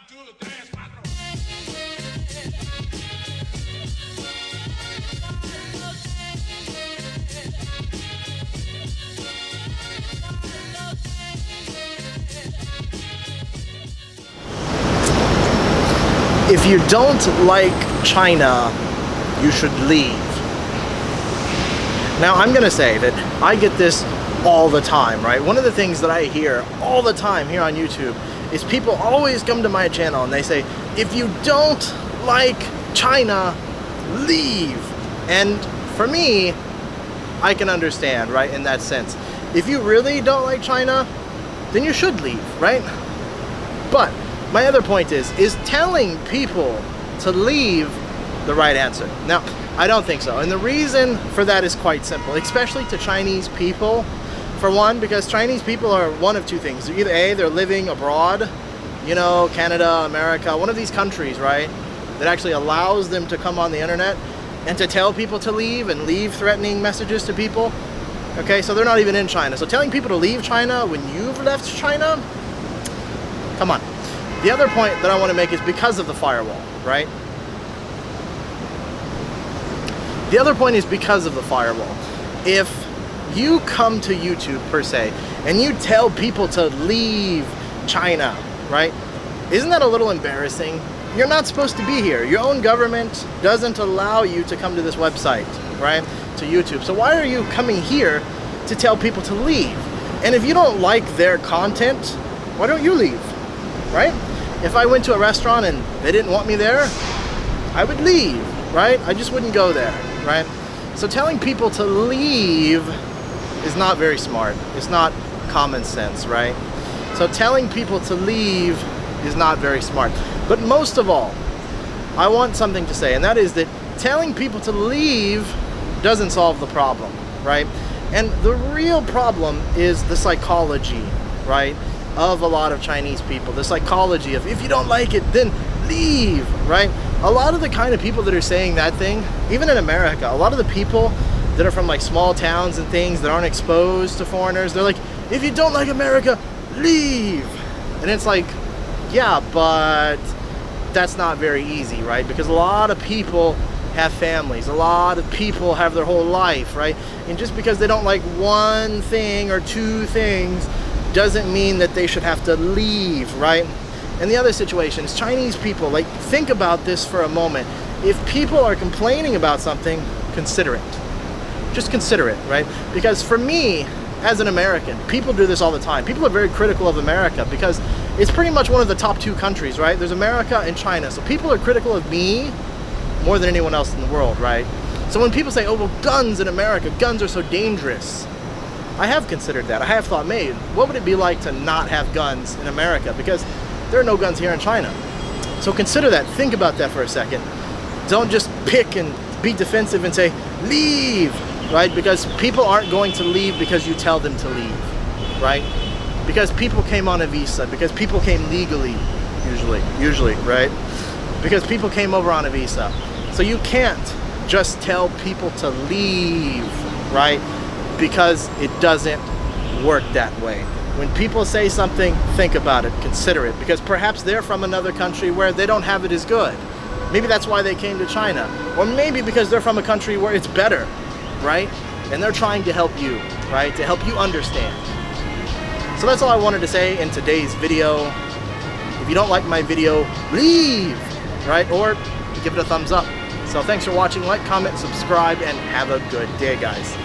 If you don't like China, you should leave. Now, I'm gonna say that I get this all the time, right? One of the things that I hear all the time here on YouTube is people always come to my channel and they say, if you don't like China, leave. And for me, I can understand, right, in that sense. If you really don't like China, then you should leave, right? But my other point is telling people to leave the right answer? Now, I don't think so. And the reason for that is quite simple, especially to Chinese people. For one, because Chinese people are one of two things. Either A, they're living abroad, you know, Canada, America, one of these countries, right, that actually allows them to come on the internet and to tell people to leave and leave threatening messages to people. Okay, so they're not even in China. So telling people to leave China when you've left China, come on. The other point that I want to make is because of the firewall, right? The other point is because of the firewall. If you come to YouTube per se and you tell people to leave China, right? Isn't that a little embarrassing? You're not supposed to be here. Your own government doesn't allow you to come to this website, right? To YouTube. So why are you coming here to tell people to leave? And if you don't like their content, why don't you leave, right? If I went to a restaurant and they didn't want me there, I would leave, right? I just wouldn't go there, right? So telling people to leave is not very smart. It's not common sense, right? So telling people to leave is not very smart. But most of all, I want something to say, and that is that telling people to leave doesn't solve the problem, right? And the real problem is the psychology, right, of a lot of Chinese people. The psychology of, if you don't like it, then leave, right? A lot of the kind of people that are saying that thing, even in America, a lot of the people that are from like small towns and things that aren't exposed to foreigners, they're like, if you don't like America, leave. And it's like, yeah, but that's not very easy, right? Because a lot of people have families, a lot of people have their whole life, right? And just because they don't like one thing or two things doesn't mean that they should have to leave, right? And the other situation is Chinese people, like, think about this for a moment. If people are complaining about something, consider it. Just consider it, right? Because for me, as an American, people do this all the time. People are very critical of America because it's pretty much one of the top two countries, right? There's America and China. So people are critical of me more than anyone else in the world, right? So when people say, oh, well, guns in America, guns are so dangerous, I have considered that. I have thought, man, what would it be like to not have guns in America? Because there are no guns here in China. So consider that. Think about that for a second. Don't just pick and be defensive and say, leave, right? Because people aren't going to leave because you tell them to leave, right? Because people came on a visa, because people came legally, usually, right? Because people came over on a visa. So you can't just tell people to leave, right? Because it doesn't work that way. When people say something, think about it, consider it, because perhaps they're from another country where they don't have it as good. Maybe that's why they came to China. Or maybe because they're from a country where it's better, right? And they're trying to help you, right? To help you understand. So that's all I wanted to say in today's video. If you don't like my video, leave, right? Or give it a thumbs up. So thanks for watching. Like, comment, subscribe, and have a good day, guys.